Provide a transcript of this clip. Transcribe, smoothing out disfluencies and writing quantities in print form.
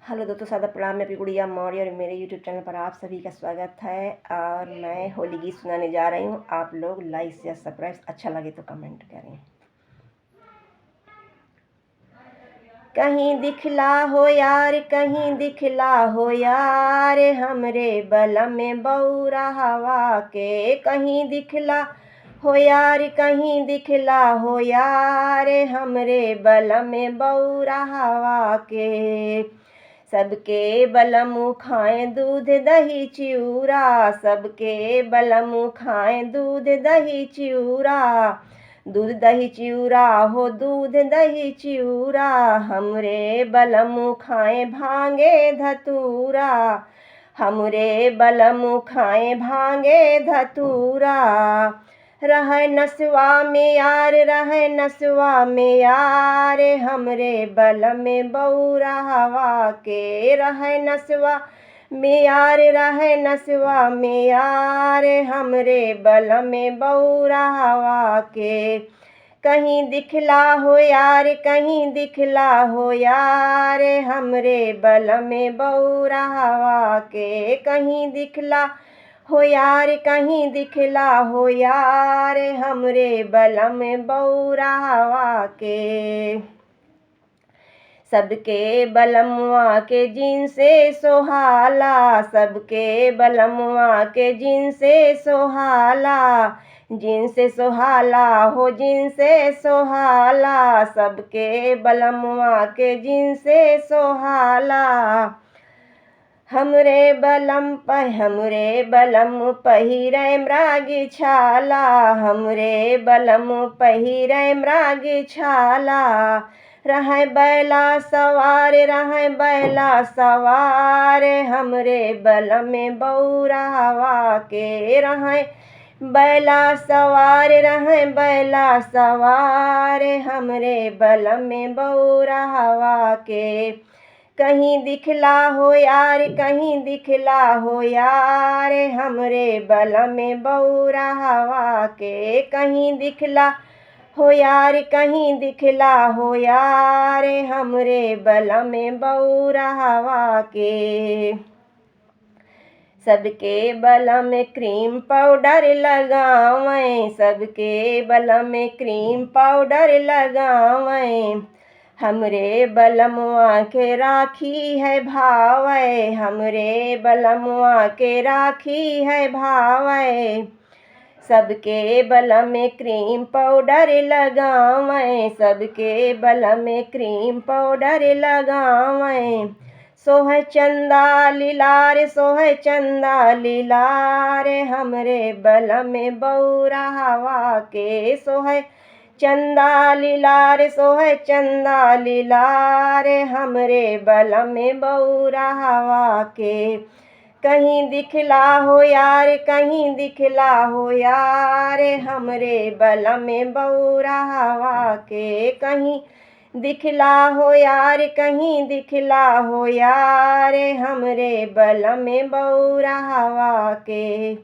Hello दोस्तों, सादा प्रणाम। मैं गुड़िया मौर्य और मेरे यूट्यूब चैनल पर आप सभी का स्वागत है। और मैं होली गीत सुनाने जा रही हूँ। आप लोग लाइक शेयर सब्सक्राइब, अच्छा लगे तो कमेंट करें। कहीं दिखला हो यार, कहीं दिखला हो यार, हमरे बलम में बौरा हवा के। कहीं दिखला हो यार, कहीं दिखला हो यार, हमरे बलम में बौरा हवा के। सबके बलम खाएं दूध दही चिऊरा, सबके बलम खाएं दूध दही चिऊरा। दूध दही चिऊरा हो दूध दही चिऊरा, हमरे बलम खाएं भांगे धतूरा। हमरे बलम खाएं भांगे धतूरा। रह नसवा में यार, रह नसवा में यार, हमरे बलम में बौरा हवा के। रह नसवा में यार, रह नसवा में यार, हमरे बलम में बौरा हवा के। कहीं दिखला हो यार, कहीं दिखला हो यार, हमरे बलम में बौरा हवा के। कहीं दिखला हो यार, कहीं दिखला हो यार, हमरे बलम में बौरा हवा के। सबके बलमुआ के जिनसे सोहाला, सबके बलमुआ के जिनसे सोहाला। जिनसे सोहाला हो जिनसे सोहाला, सबके बलमुआ के जिनसे सोहाला। हमरे बलम पहिरे मृगी छाला, हमरे बलम पहिरे मृगी छाला। रह बैला सवार, रह बैला सवार, हमरे बलम में बौरा हवा के। रह बैला सवार, रह बैला सवार, हमरे बलम में बौरा हवा के। कहीं दिखला हो यार, कहीं दिखला हो यार, हमरे बलम में बौरा हवा के। कहीं दिखला हो यार, कहीं दिखला हो यार, हमरे बलम में बौरा हवा के। सबके बलम में क्रीम पाउडर लगावें, सबके बलम में क्रीम पाउडर लगावें। हमरे बलमुआ के राखी है भावे, हमरे बलमुआ के राखी है भावे। सबके बलम में क्रीम पाउडर लगावें, सबके बलम में क्रीम पाउडर लगावें। सोहे चंदा लीलार, सोहे चंदा लीलार, हमरे बलम में बौरा हवा के। सोहे चंदा लीलार, सोहे चंदा लीलार, हमरे बलम में बौरा हवा के। कहीं दिखला हो यार, कहीं दिखला हो यार, हमरे बलम में बौरा हवा के। कहीं दिखला हो यार, कहीं दिखला हो यार, हमरे बलम में बौरा हवा के।